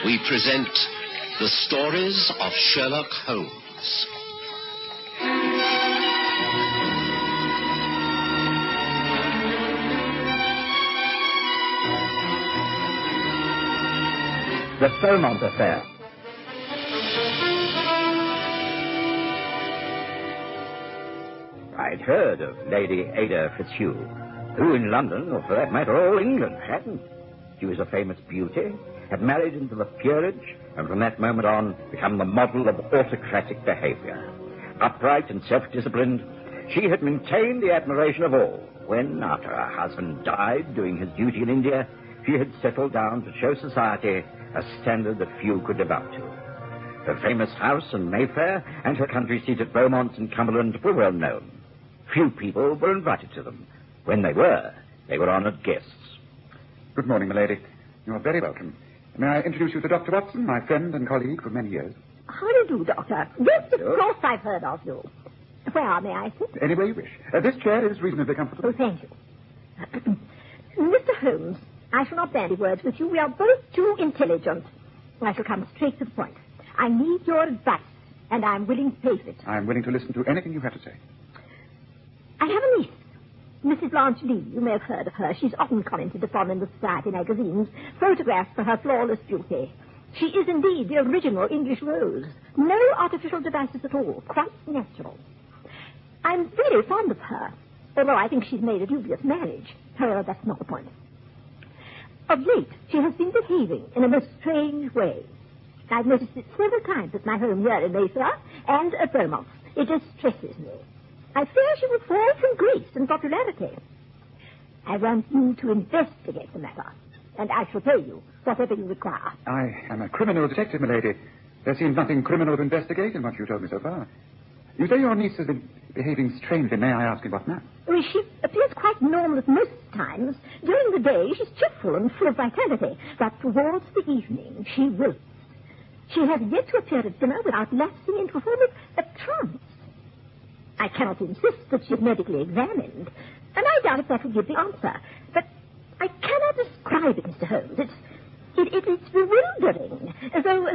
we present the stories of Sherlock Holmes. The Beaumont Affair. I'd heard of Lady Ada Fitzhugh, who in London, or for that matter all England, hadn't. She was a famous beauty, had married into the peerage, and from that moment on become the model of autocratic behavior. Upright and self-disciplined, she had maintained the admiration of all when, after her husband died doing his duty in India, she had settled down to show society a standard that few could live up to. Her famous house in Mayfair and her country seat at Beaumont in Cumberland were well known. Few people were invited to them. When they were honoured guests. Good morning, milady. You are very welcome. May I introduce you to Dr. Watson, my friend and colleague for many years? How do you do, Doctor? Yes, of course I've heard of you. Where may I sit? Any way you wish. This chair is reasonably comfortable. Oh, thank you. Mr. Holmes, I shall not bandy words with you. We are both too intelligent. I shall come straight to the point. I need your advice, and I'm willing to pay for it. I'm willing to listen to anything you have to say. I have a niece, Mrs. Blanche Lee. You may have heard of her. She's often commented upon in the society magazines, photographed for her flawless beauty. She is indeed the original English rose. No artificial devices at all. Quite natural. I'm very fond of her, although I think she's made a dubious marriage. However, that's not the point. Of late, she has been behaving in a most strange way. I've noticed it several times at my home here in Mayfair and at Beaumont. It distresses me. I fear she will fall from grace and popularity. I want you to investigate the matter, and I shall pay you whatever you require. I am a criminal detective, milady. There seems nothing criminal to investigate in what you told me so far. You say your niece has been behaving strangely. May I ask in what manner? Well, she appears quite normal at most times. During the day, she's cheerful and full of vitality. But towards the evening, she wilts. She has yet to appear at dinner without lapsing into a form of a trance. I cannot insist that she's medically examined, and I doubt if that will give the answer. But I cannot describe it, Mr. Holmes. It's bewildering, as though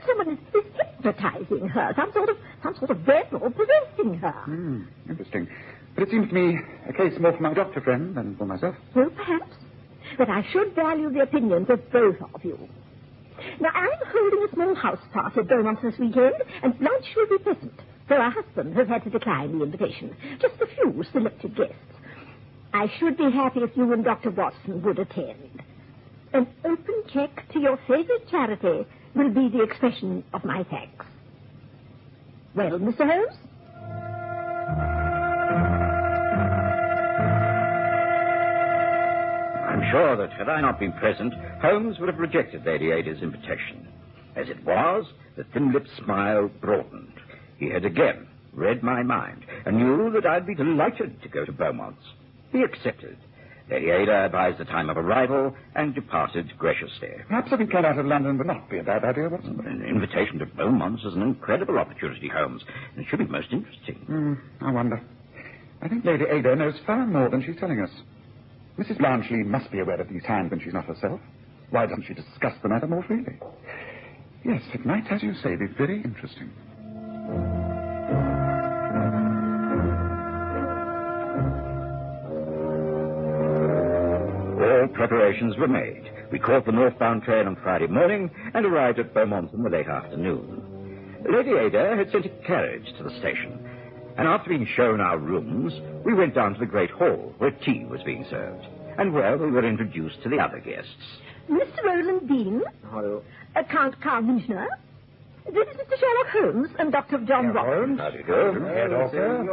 someone is hypnotizing her, some sort of vessel possessing her. Interesting. But it seems to me a case more for my doctor friend than for myself. Well, perhaps. But I should value the opinions of both of you. Now, I'm holding a small house party at Beaumont this weekend, and Blanche will be present, though her husband has had to decline the invitation. Just a few selected guests. I should be happy if you and Dr. Watson would attend. An open check to your favorite charity will be the expression of my thanks. Well, Mr. Holmes? I'm sure that had I not been present, Holmes would have rejected Lady Ada's invitation. As it was, the thin-lipped smile broadened. He had again read my mind and knew that I'd be delighted to go to Beaumont's. He accepted. Lady Ada advised the time of arrival and departed graciously. Perhaps a weekend out of London would not be a bad idea, Watson. An invitation to Beaumont's is an incredible opportunity, Holmes, and it should be most interesting. I wonder. I think Lady Ada knows far more than she's telling us. Mrs. Blanche Lee must be aware of these times when she's not herself. Why doesn't she discuss the matter more freely? Yes, it might, as you say, be very interesting. All preparations were made. We caught the northbound train on Friday morning and arrived at Beaumont in the late afternoon. Lady Ada had sent a carriage to the station, and after being shown our rooms, we went down to the great hall where tea was being served, and where we were introduced to the other guests. Mr. Roland Dean. Hello. Count Carl Minchner. This is Mr. Sherlock Holmes and Dr. John Watson. How do you do?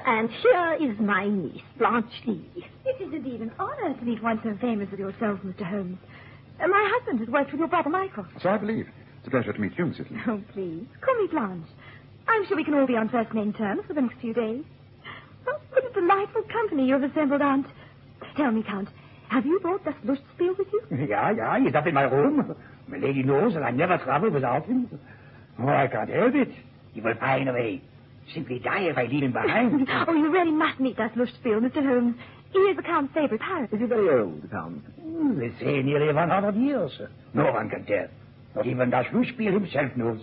And here is my niece, Blanche Lee. It is indeed an honor to meet one so famous as yourself, Mr. Holmes. My husband has worked with your brother Michael. So I believe. It's a pleasure to meet you, Mrs. Lee. Oh, please. Call me Blanche. I'm sure we can all be on first name terms for the next few days. Oh, what a delightful company you have assembled, Aunt. Tell me, Count, have you brought das Lustspiel with you? Yeah, he's up in my room. My lady knows that I never travel without him. Oh, I can't help it. He will pine away. Simply die if I leave him behind. Oh, you really must meet das Lustspiel, Mr. Holmes. He is the Count's favorite pirate. Is he very old, the Count? They say nearly 100 years. No one can tell. Not even das Schlussspiel himself knows.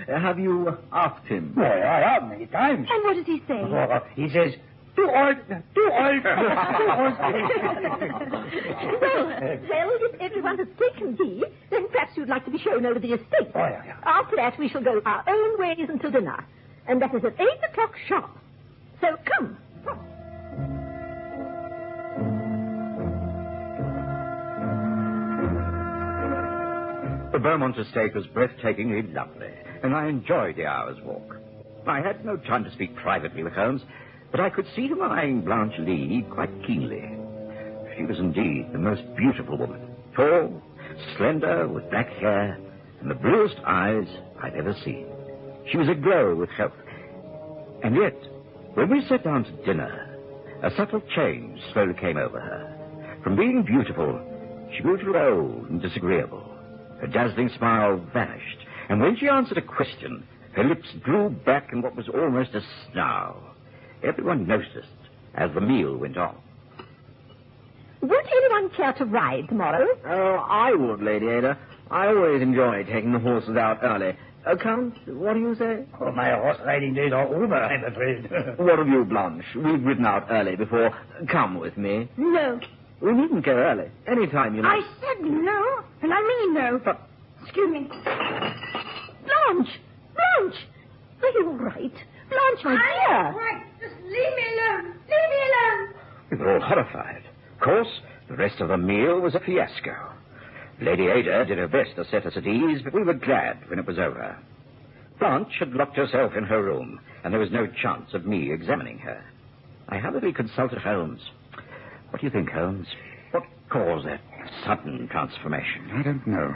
Have you asked him? Well, I have many times. And what does he say? Oh, he says, too old, too old, too old. Well, if everyone has taken tea, then perhaps you'd like to be shown over the estate. Oh, yeah. After that, we shall go our own ways until dinner. And that is at 8 o'clock sharp. So come. The Beaumont estate was breathtakingly lovely, and I enjoyed the hour's walk. I had no time to speak privately with Holmes, but I could see him eyeing Blanche Lee quite keenly. She was indeed the most beautiful woman, tall, slender, with black hair, and the bluest eyes I'd ever seen. She was aglow with health. And yet, when we sat down to dinner, a subtle change slowly came over her. From being beautiful, she grew to old and disagreeable. Her dazzling smile vanished, and when she answered a question, her lips drew back in what was almost a snarl. Everyone noticed as the meal went on. Would anyone care to ride tomorrow? Oh, I would, Lady Ada. I always enjoy taking the horses out early. Count, what do you say? Oh, my horse riding days are over, I'm afraid. What of you, Blanche? We've ridden out early before. Come with me. No. We needn't go early. Any time you like. I said no, and I mean no. But, excuse me. Blanche! Blanche! Are you all right? Blanche, my dear! Right, just leave me alone. Leave me alone. We were all horrified. Of course, the rest of the meal was a fiasco. Lady Ada did her best to set us at ease, but we were glad when it was over. Blanche had locked herself in her room, and there was no chance of me examining her. I hurriedly consulted Holmes. What do you think, Holmes? What caused that sudden transformation? I don't know.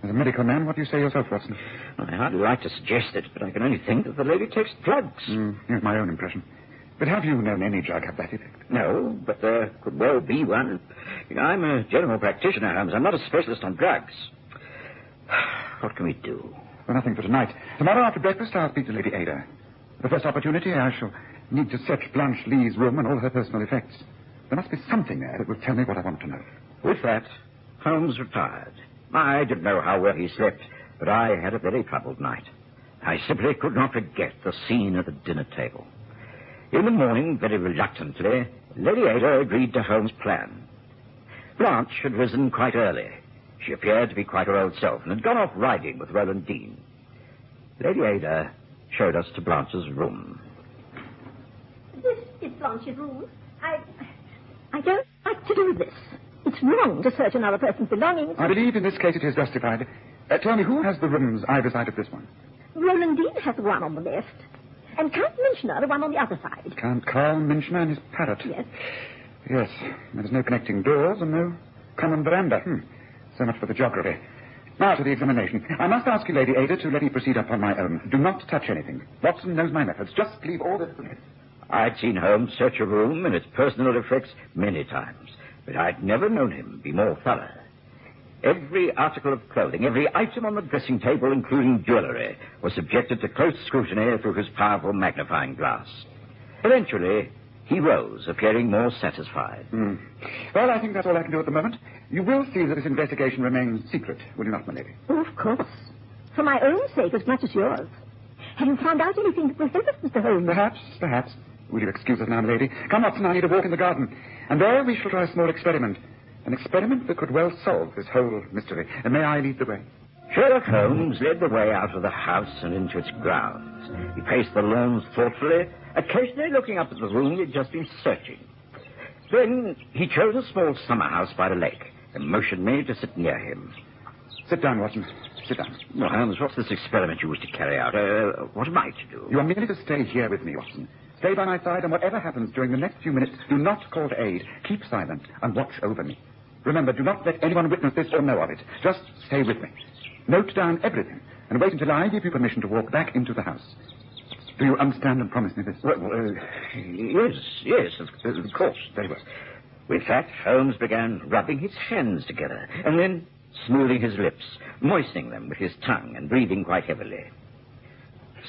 As a medical man, what do you say yourself, Watson? I hardly like to suggest it, but I can only think that the lady takes drugs. Here's my own impression. But have you known any drug have that effect? No, but there could well be one. You know, I'm a general practitioner, Holmes. I'm not a specialist on drugs. What can we do? Well, nothing for tonight. Tomorrow after breakfast, I'll speak to Lady Ada. The first opportunity, I shall need to search Blanche Lee's room and all her personal effects. There must be something there that will tell me what I want to know. With that, Holmes retired. I didn't know how well he slept, but I had a very troubled night. I simply could not forget the scene at the dinner table. In the morning, very reluctantly, Lady Ada agreed to Holmes' plan. Blanche had risen quite early. She appeared to be quite her old self and had gone off riding with Roland Dean. Lady Ada showed us to Blanche's room. This is Blanche's room. I don't like to do this. It's wrong to search another person's belongings. I believe in this case it is justified. Tell me, who has the rooms either side of this one? Roland Dean has the one on the left, and Count Minchner the one on the other side. Count Carl Minchner and his parrot. Yes. Yes, there's no connecting doors and no common veranda. So much for the geography. Now to the examination. I must ask you, Lady Ada, to let me proceed upon my own. Do not touch anything. Watson knows my methods. Just leave all this to me. I'd seen Holmes search a room and its personal effects many times, but I'd never known him be more thorough. Every article of clothing, every item on the dressing table, including jewelry, was subjected to close scrutiny through his powerful magnifying glass. Eventually, he rose, appearing more satisfied. Well, I think that's all I can do at the moment. You will see that this investigation remains secret, will you not, my lady? Oh, of course. For my own sake as much as yours. Have you found out anything that will help us, Mr. Holmes? Perhaps. Will you excuse us now, my lady? Come, Watson, I need a walk in the garden. And there we shall try a small experiment. An experiment that could well solve this whole mystery. And may I lead the way? Sherlock Holmes led the way out of the house and into its grounds. He paced the lawns thoughtfully, occasionally looking up at the room he'd just been searching. Then he chose a small summer house by the lake and motioned me to sit near him. Sit down, Watson. Sit down. Well, Holmes, what's this experiment you wish to carry out? What am I to do? You are merely to stay here with me, Watson. Stay by my side, and whatever happens during the next few minutes, do not call to aid. Keep silent and watch over me. Remember, do not let anyone witness this or know of it. Just stay with me. Note down everything, and wait until I give you permission to walk back into the house. Do you understand and promise me this? Yes, of course. Very well. With that, Holmes began rubbing his hands together, and then smoothing his lips, moistening them with his tongue, and breathing quite heavily.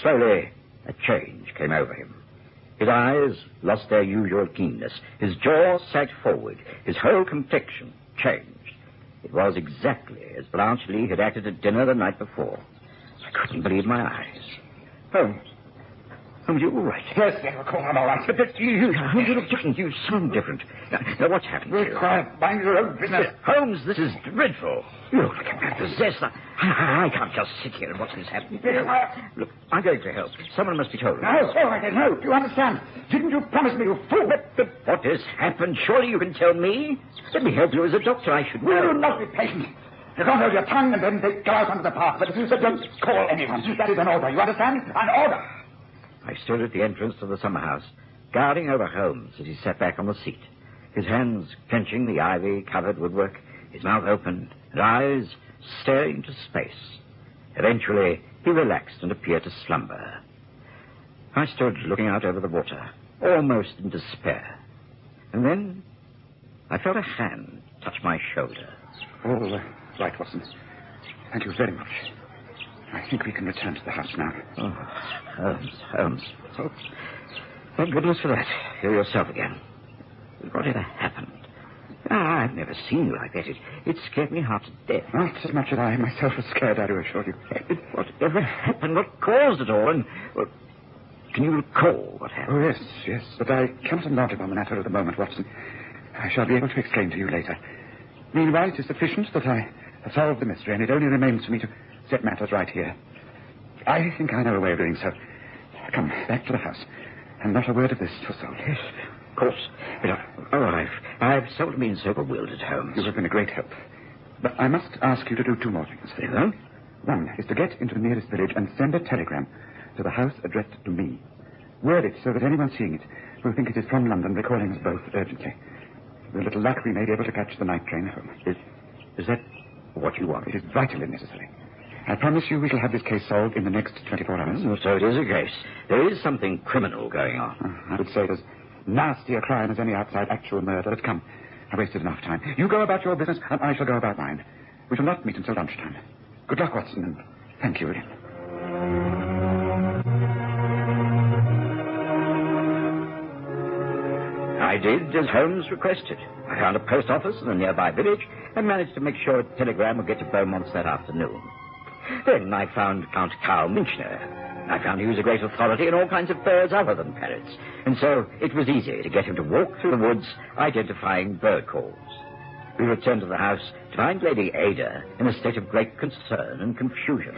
Slowly, a change came over him. His eyes lost their usual keenness. His jaw sagged forward. His whole complexion changed. It was exactly as Blanche Lee had acted at dinner the night before. I couldn't believe my eyes. Holmes, you all right? Yes, of course, I'm all right. But you look different. You sound different. Now what's happened to you? Quiet. Mind your own business. Holmes, this is dreadful. You look like I'm possessed. I can't just sit here and watch this happen. Look, I'm going to help. Someone must be told. No, all right, no. Do you understand? Didn't you promise me, you fool? But what has happened? Surely you can tell me. Let me help you as a doctor. I should know. Will you not be patient? You don't hold your tongue and then go out onto the path. But don't call anyone. That is an order. You understand? An order. I stood at the entrance to the summer house, guarding over Holmes as he sat back on the seat, his hands clenching the ivy-covered woodwork, his mouth open, and eyes staring into space. Eventually, he relaxed and appeared to slumber. I stood looking out over the water, almost in despair. And then I felt a hand touch my shoulder. All right, Watson. Thank you very much. I think we can return to the house now. Oh, Holmes. Oh, thank goodness for that. You're yourself again. Whatever happened? I've never seen you like that. It scared me half to death. Not as much as I myself was scared, I do assure you. Whatever happened? What caused it all? And can you recall what happened? Oh, yes. But I cannot enlarge upon the matter at the moment, Watson. I shall be able to explain to you later. Meanwhile, it is sufficient that I have solved the mystery, and it only remains for me to set matters right here. I think I know a way of doing so. Come, back to the house. And not a word of this to a soul. Yes, of course. But, I've seldom been so bewildered, Holmes. You have been a great help. But I must ask you to do two more things. Very well. One is to get into the nearest village and send a telegram to the house addressed to me. Word it so that anyone seeing it will think it is from London, recalling us both urgently. With a little luck, we may be able to catch the night train home. Is that what you want? It is vitally necessary. I promise you we shall have this case solved in the next 24 hours. So it is a case. There is something criminal going on. I would say it as nasty a crime as any outside actual murder. But come, I wasted enough time. You go about your business, and I shall go about mine. We shall not meet until lunchtime. Good luck, Watson, and thank you again. I did as Holmes requested. I found a post office in a nearby village and managed to make sure a telegram would get to Beaumont's that afternoon. Then I found Count Karl Minchner. I found he was a great authority in all kinds of birds other than parrots, and so it was easy to get him to walk through the woods identifying bird calls. We returned to the house to find Lady Ada in a state of great concern and confusion.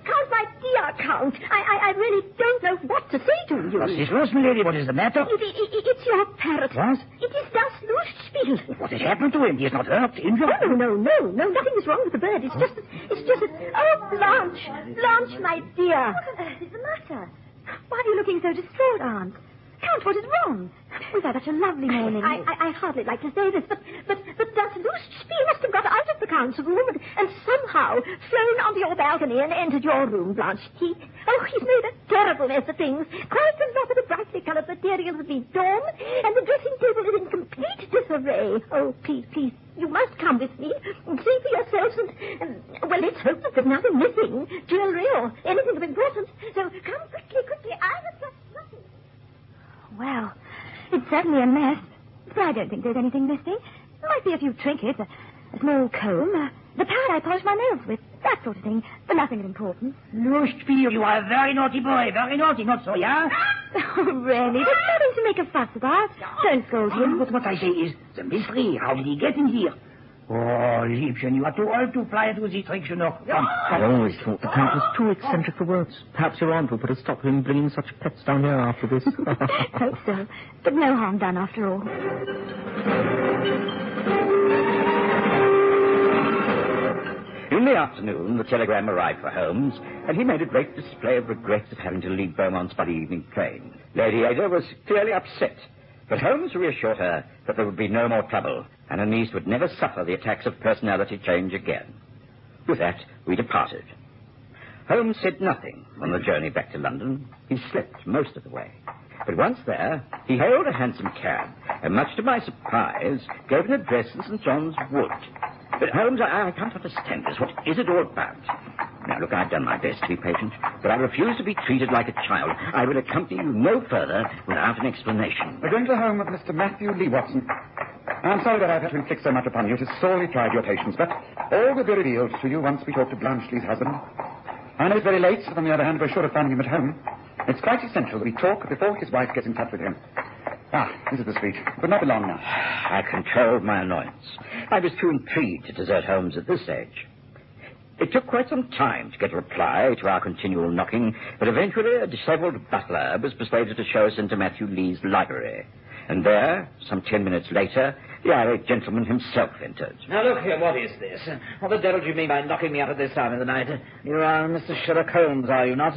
Count, my dear Count, I really don't know what to say to you. What's this, milady? What is the matter? It's your parrot. What? It is Das Lustspiel. What has happened to him? He is not hurt, injured? Oh, no, nothing is wrong with the bird. It's just oh, Blanche, my dear. What on earth is the matter? Why are you looking so distraught, Aunt? Count, what is wrong? We've had such a lovely morning. I hardly like to say this, but Das Lustspiel must have got out of the Count's room and somehow flown onto your balcony and entered your room, Blanche. He's made a terrible mess of things. Quite a lot of the brightly colored materials have been torn, and the dressing table is in complete disarray. Oh, please, you must come with me and see for yourselves and well, let's hope that there's nothing missing, jewelry or anything of importance. So come quickly. I have just nothing. Well, it's certainly a mess. But I don't think there's anything missing. There might be a few trinkets, a small comb, the parrot I polish my nails with, that sort of thing, but nothing of importance. Lustspiel, you are a very naughty boy. Very naughty, not so, yeah? Oh, really? There's nothing to make a fuss about. Don't scold him. But what I say is, the mystery, how did he get in here? Oh, Liebchen, you are too old to fly into the tricks, you know. Come. I always thought the Count was too eccentric for words. Perhaps your aunt will put a stop to him bringing such pets down here after this. Hope so. But no harm done after all. In the afternoon, the telegram arrived for Holmes, and he made a great display of regret at having to leave Beaumont's by the evening train. Lady Ada was clearly upset, but Holmes reassured her that there would be no more trouble, and her niece would never suffer the attacks of personality change again. With that, we departed. Holmes said nothing on the journey back to London. He slept most of the way. But once there, he hailed a hansom cab, and much to my surprise, gave an address in St. John's Wood. But, Holmes, I can't understand this. What is it all about? Now, look, I've done my best to be patient, but I refuse to be treated like a child. I will accompany you no further without an explanation. We're going to the home of Mr. Matthew Lee, Watson. I'm sorry that I've had to inflict so much upon you. It has sorely tried your patience, but all will be revealed to you once we talk to Blanche-Lee's husband. I know it's very late, but on the other hand, we're sure of finding him at home. It's quite essential that we talk before his wife gets in touch with him. This is the street. It would not be long now. I controlled my annoyance. I was too intrigued to desert Holmes at this stage. It took quite some time to get a reply to our continual knocking, but eventually a disheveled butler was persuaded to show us into Matthew Lee's library. And there, some 10 minutes later, the irate gentleman himself entered. Now, look here, what is this? What the devil do you mean by knocking me up at this time of the night? You are Mr. Sherlock Holmes, are you not?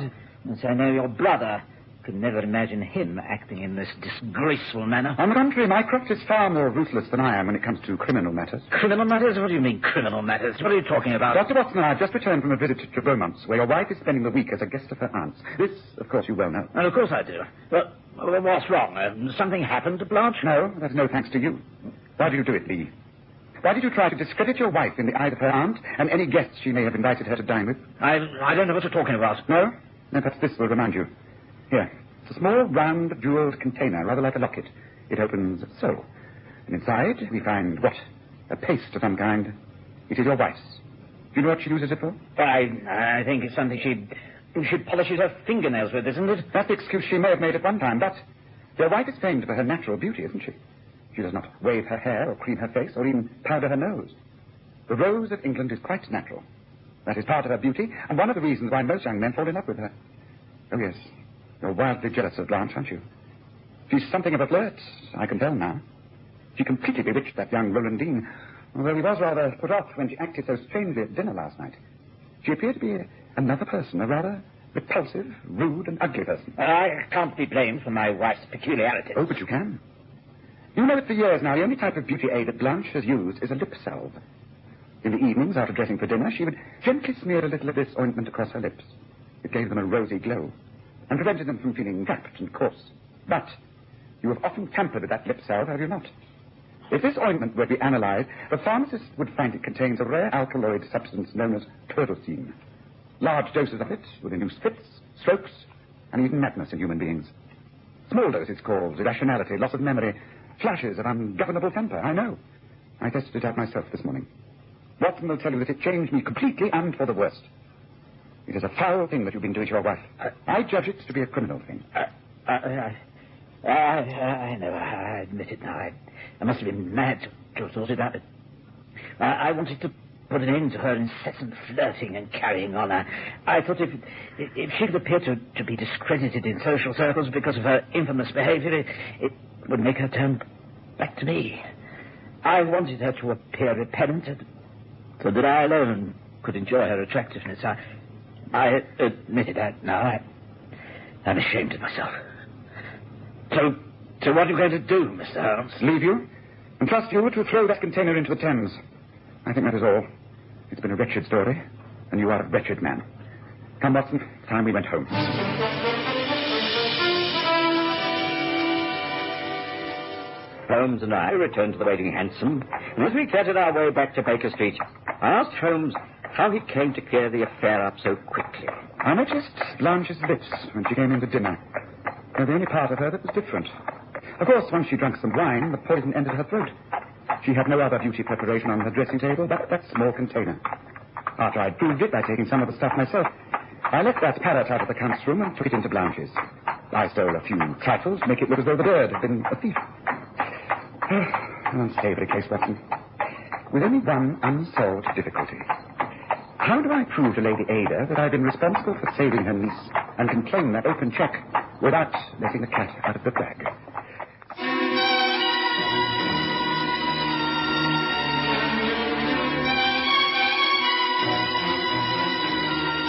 Yes, I know your brother. Could never imagine him acting in this disgraceful manner. On the contrary, Mycroft is far more ruthless than I am when it comes to criminal matters. Criminal matters? What do you mean, criminal matters? What are you talking about? Dr. Watson and I have just returned from a visit to Beaumont's, where your wife is spending the week as a guest of her aunt's. This, of course, you well know. Well, of course I do. Well, what's wrong? Something happened to Blanche? No, that's no thanks to you. Why did you do it, Lee? Why did you try to discredit your wife in the eyes of her aunt and any guests she may have invited her to dine with? I don't know what you're talking about. No? Then perhaps this will remind you. Here. It's a small, round, jeweled container, rather like a locket. It opens so. And inside, we find, what? A paste of some kind. It is your wife's. Do you know what she uses it for? I think it's something she polishes her fingernails with, isn't it? That's the excuse she may have made at one time, but your wife is famed for her natural beauty, isn't she? She does not wave her hair or cream her face or even powder her nose. The Rose of England is quite natural. That is part of her beauty, and one of the reasons why most young men fall in love with her. Oh, yes. You're wildly jealous of Blanche, aren't you? She's something of a flirt, I can tell now. She completely bewitched that young Roland Dean, although he was rather put off when she acted so strangely at dinner last night. She appeared to be another person, a rather repulsive, rude, and ugly person. I can't be blamed for my wife's peculiarities. Oh, but you can. You know that for years now, the only type of beauty aid that Blanche has used is a lip salve. In the evenings, after dressing for dinner, she would gently smear a little of this ointment across her lips. It gave them a rosy glow and prevented them from feeling trapped and coarse. But you have often tampered with that lip salve, have you not? If this ointment were to be analyzed, the pharmacist would find it contains a rare alkaloid substance known as pyroxene. Large doses of it would induce fits, strokes, and even madness in human beings. Small doses cause irrationality, loss of memory, flashes of ungovernable temper, I know. I tested it out myself this morning. Watson will tell you that it changed me completely and for the worst. It is a foul thing that you've been doing to your wife. I judge it to be a criminal thing. I know. I admit it now. I must have been mad to have thought it out. I wanted to put an end to her incessant flirting and carrying on. I thought if she could appear to be discredited in social circles because of her infamous behavior, it would make her turn back to me. I wanted her to appear repentant, so that I alone could enjoy her attractiveness. I admitted that now. I'm ashamed of myself. So what are you going to do, Mr. Holmes? Leave you and trust you to throw that container into the Thames. I think that is all. It's been a wretched story, and you are a wretched man. Come, Watson, time we went home. Holmes and I returned to the waiting hansom, and as we clattered our way back to Baker Street, I asked Holmes how he came to clear the affair up so quickly. I noticed Blanche's lips when she came in to dinner. They're the only part of her that was different. Of course, once she drank some wine, the poison entered her throat. She had no other beauty preparation on her dressing table but that small container. After I'd proved it by taking some of the stuff myself, I left that parrot out of the count's room and took it into Blanche's. I stole a few trifles to make it look as though the bird had been a thief. An unsavory case, Watson. With only one unsolved difficulty. How do I prove to Lady Ada that I've been responsible for saving her niece and can claim that open check without letting the cat out of the bag?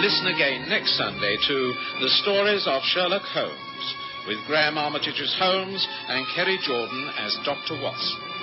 Listen again next Sunday to The Stories of Sherlock Holmes with Graham Armitage's Holmes and Kerry Jordan as Dr. Watson.